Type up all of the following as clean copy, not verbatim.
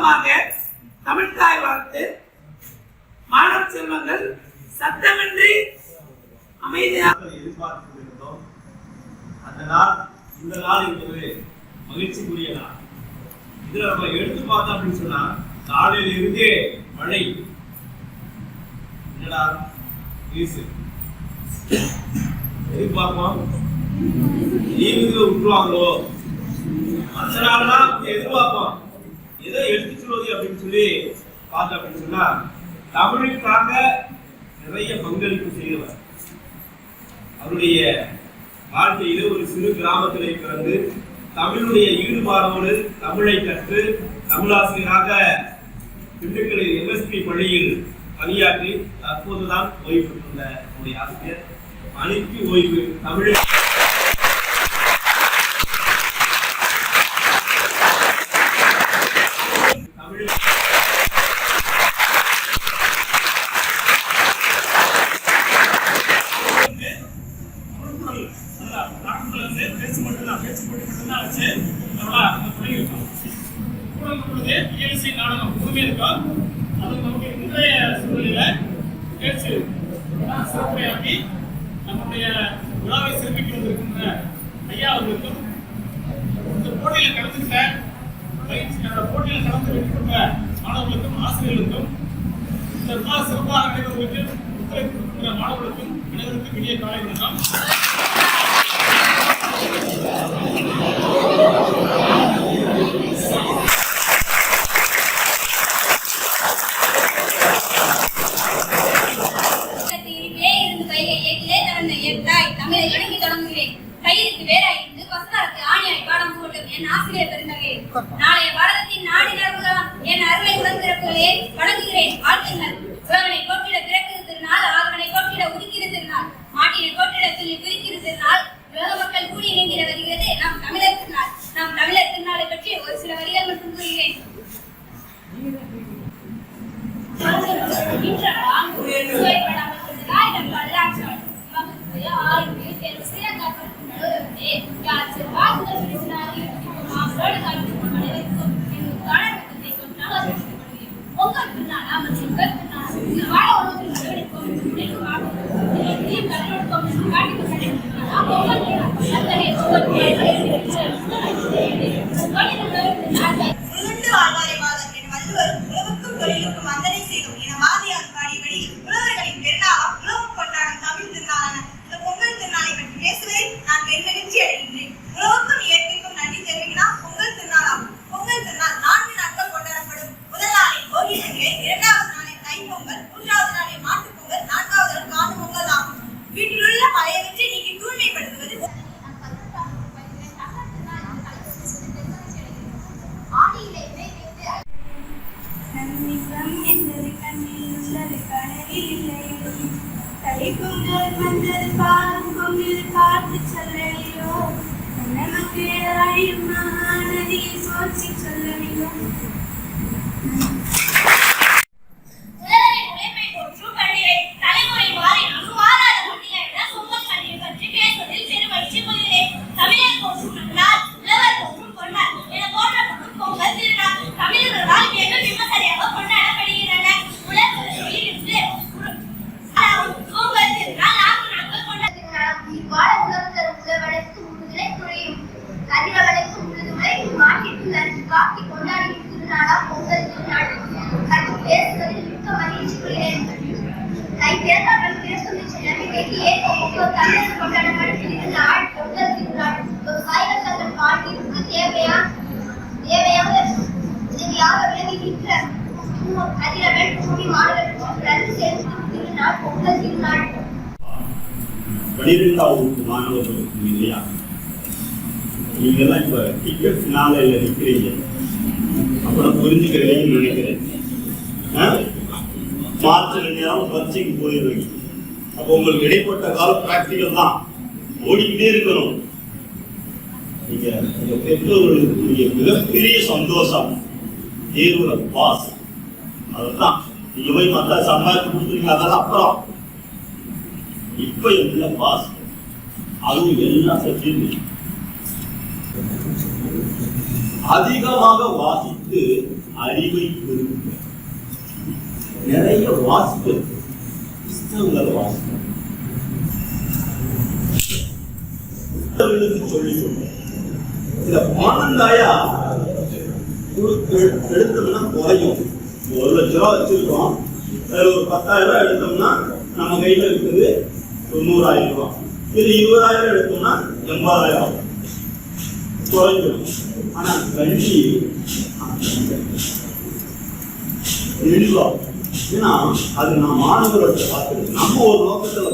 மூலமாக தமிழ்தாய் வாழ்த்து மாணவ செல்வங்கள் சத்தமின்றி அமைதியாக எதிர்பார்த்து இருந்தோம். அந்த நாள் இந்த நாள் என்பது மகிழ்ச்சிக்குரிய நாள். இதுல நம்ம எடுத்து பார்த்தோம் அப்படின்னு சொன்னா நாளில் இருந்தே மழை என்னடா வீசு எதிர்பார்ப்போம் லீவுக்கு விட்டுருவாங்களோ அந்த நாள்லாம் எதிர்பார்ப்போம் ஏதோ எடுத்து சொல்வது அப்படின்னு சொல்லி பார்த்தோம் அப்படின்னு சொன்னா தமிழுக்காக நிறைய பங்களிப்பு செய்தவர். அவருடைய வாழ்க்கையில ஒரு சிறு கிராமத்திலே பிறந்து தமிழுடைய ஈடுபாடோடு தமிழை கற்று தமிழாசிரியராக திண்டுக்கல்லில் எம்எஸ்பி பள்ளியில் பணியாற்றி தற்போதுதான் ஓய்வு பெற்றுள்ள நம்முடைய ஆசிரியர் பணிக்கு ஓய்வு தமிழ் நம்முடைய விழாவை சிறப்பிக்க வந்திருக்கின்ற ஐயா அவர்களுக்கும் இந்த போட்டியில் கலந்துகிட்ட போட்டியில் கலந்து வெற்றிபெற்ற மாணவர்களுக்கும் ஆசிரியர்களுக்கும் இந்த விழா சிறப்பாக நடைபெறுவதற்கு ஒத்துழைப்பு கொடுக்கின்ற மாணவர்களுக்கும் அனைவருக்கும் இனிய காலை வணக்கம். நாளைய பாரதத்தின் நாடி நரம்புகளாம் என் அருளை உணர்ந்திருப்பே வணங்குகிறேன். வாழ்த்துங்கள். உழவனை போற்றிட பிறக்கிற திருநாள், ஆழ்வனை போற்றிட உதிக்கிற திருநாள், மாட்டினை போற்றிட சொல்லி பிரிக்கிற திருநாள், உலக மக்கள் கூடி இணைந்திட வருகிறது நம் தமிழர் திருநாள். நம் தமிழர் திருநாளை பற்றி ஒரு சில வரிகள் மட்டும் கூறுகிறேன். பனிரெண்டாவது மாணவர்களுக்கு இல்லையா, நீங்கெல்லாம் இப்ப டிக்கெட் நாளையில நிற்கிறீங்க, அப்புறம் புரிஞ்சுக்கிறீங்கன்னு நினைக்கிறேன். மார்ச் 2 பரீட்சைக்கு போயிடுவீங்க. அப்போ உங்களுக்கு இடைப்பட்ட காலம் பிராக்டிகல் தான், ஓடிக்கிட்டே இருக்கணும். நீங்க உங்க பெற்றோர்களுக்கு மிகப்பெரிய சந்தோஷம் தேர்வுல பாஸ். அதுதான் நீங்க போய் மற்ற சம்பாதிச்சு கொடுத்துருங்க, அதெல்லாம் அப்புறம். இப்ப எல்லாம் பாஸ், அதுவும் எல்லாம் சர்டிபிகேட். அதிகமாக வாசித்து அறிவை பெறுங்க. நிறைய வாசிப்பு புத்தகங்கள் வாசிப்பு சொல்லி சொல்றேன். இந்த 12,000 எடுத்தோம்னா குறையும். 1,00,000 வச்சிருக்கோம், அதில் ஒரு 10,000 எடுத்தோம்னா நம்ம கையில இருக்குது 90,000 ரூபாய். இது 20,000 எடுத்தோம்னா 80,000 குறைஞ்சிடும். ஆனா கல்வி எளிவாகும். ஏன்னா அது நான் மாணவர்கள்ட்ட பார்த்துருக்கேன். நம்ம ஒரு நோக்கத்துல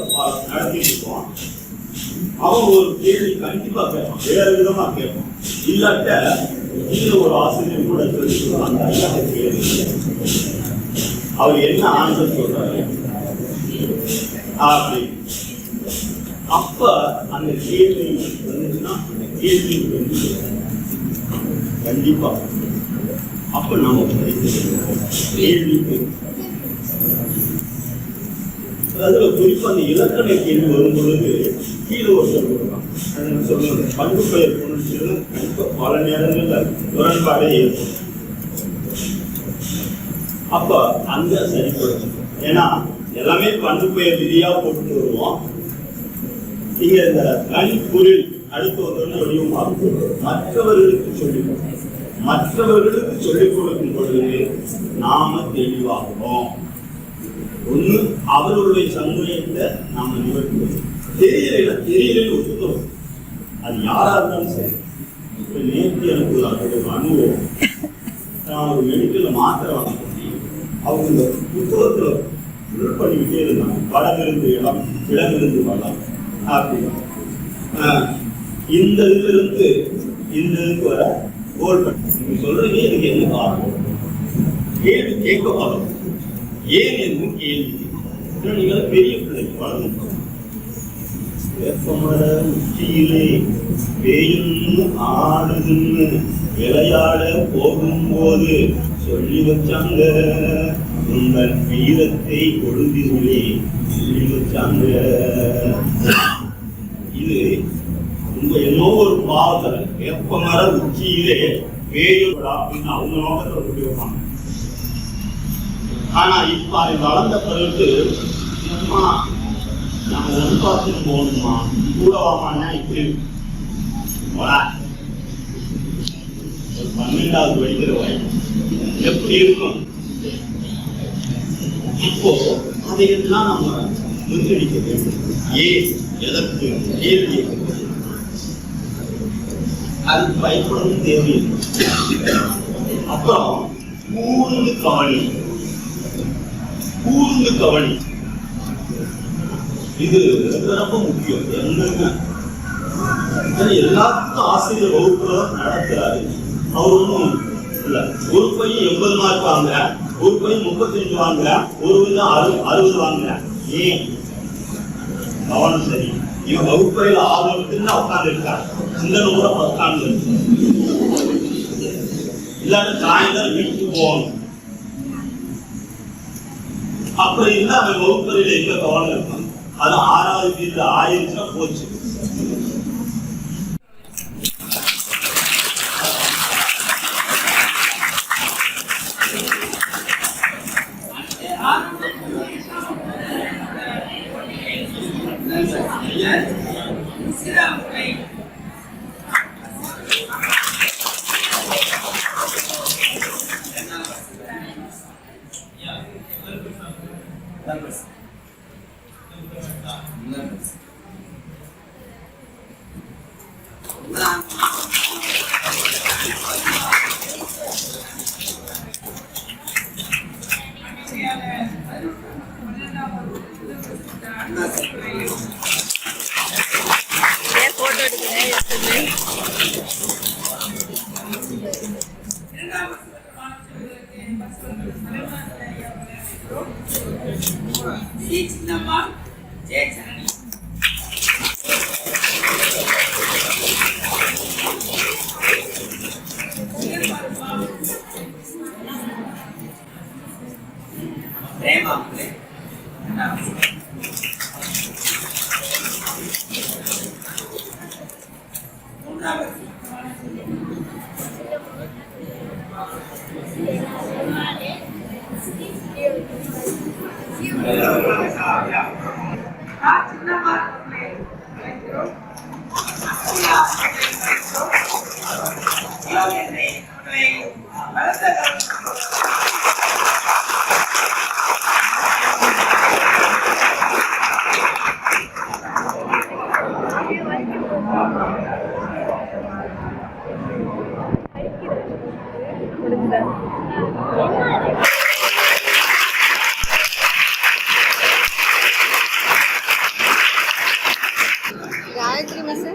நடத்திட்டு இருக்கோம், அவங்க ஒரு கேள்வி கண்டிப்பா கேட்பான், வேற விதமா கேட்பான். இல்லாட்ட கீழே ஒரு ஆசிரியர் கூட சொல்லிடுவாங்க, அந்த ஐயா கேள்வி அவர் என்ன ஆன்சர் சொல்றாரு அப்படி. அப்ப அந்த கேள்வி வந்துச்சுன்னா அந்த கேள்வி கண்டிப்பா அப்ப நாம கேள்வி அதுல குறிப்பா அந்த இலக்கண கேள்வி வரும் பொழுது கீழே ஒரு சொல்லுவாங்க, சொல்லுவாங்க பண்பு பெயர் புணர்ச்சிகள் கண்டிப்பா பல நேரங்கள்ல முரண்பாடே ஏற்படும். அப்ப அங்க சரிப்படுத்தும். ஏன்னா எல்லாமே பண்பு பெயர் விதியா போட்டு வருவோம். இங்க இந்த கணிப்பொருள் அடுத்து வந்தோன்னு வடிவமாக மற்றவர்களுக்கு சொல்லிக் கொடுக்கும் பொழுது நாம தெளிவாகிறோம். ஒண்ணு அவர்களுடைய சந்தேகத்தை நாம நிவர்த்தி தெரியல ஒத்துக்கிறோம். அது யாரா இருந்தாலும் சரி. இப்ப நேற்று எனக்கு ஒரு அனுபவம். நான் ஒரு மெடிக்கல்ல மாத்திரை வாங்க சொல்லி அவங்க இந்த புத்தகத்துல ஃபுல் பண்ணிக்கிட்டே இருந்தாங்க. வடமிருந்து இடம், இடமிருந்து வளம் அப்படின்னு. இந்த இதுல இருந்து இந்த இதுக்கு வர கோல் பண்ணி நீங்க சொல்றீங்க, இதுக்கு என்ன காரணம்? கேள்வி கேட்க வரும். ஏன் என்று கேள்வி. நீங்க பெரிய பிள்ளைக்கு வளர்ந்து வேப்பமர உச்சியிலே பேயுன்னு ஆடுதுன்னு விளையாட போகும்போது சொல்லி வச்சாங்க, உங்கள் வீரத்தை கொடுதிலே சொல்லி வச்சாங்க. இது உங்க என்னோ ஒரு பாவத்தில் வேப்பமர உச்சியிலே பேயுடா அப்படின்னு அவங்க நோக்கத்தை சொல்லி வைப்பாங்க. ஆனா இப்ப அது வளர்ந்த பிறகு அம்மா நம்ம ஒன்று பார்த்துட்டு போகணுமா கூட வாமான்னா இப்படி 12வது படிக்கிற வயது எப்படி இருக்கும்? இப்போ அதையெல்லாம் நம்ம முன்னெடுக்க வேண்டும். ஏன் எதற்கு கேள்வி அதுக்கு பயப்படவும் தேவையில்லை. அப்புறம் கூர்ந்து கவனி இது ரொம்ப முக்கியம். எல்லாத்துக்கும் ஆசிரியர் வகுப்புல நடத்துறாரு. அவர் ஒன்றும் இல்ல, ஒரு பையன் 80 மார்க் வாங்க, ஒரு பையன் 35 வாங்க, ஒரு பையன் 60 வாங்க. ஏன்? கவனம் சரி. இவன் வகுப்பறையில ஆர்வத்துன்னு உட்கார்ந்து இருக்காரு, சிந்தனை கூட உட்கார்ந்து இல்லாட்டி சாயந்தரம் வீட்டுக்கு போகணும். அப்படி இருந்தா அவன் வகுப்பறையில எங்க கவனம் இருக்கும்? அது 6வது பீரியட் ஆயிடுச்சுன்னா போச்சு. பலத்த கரம். गायत्री में से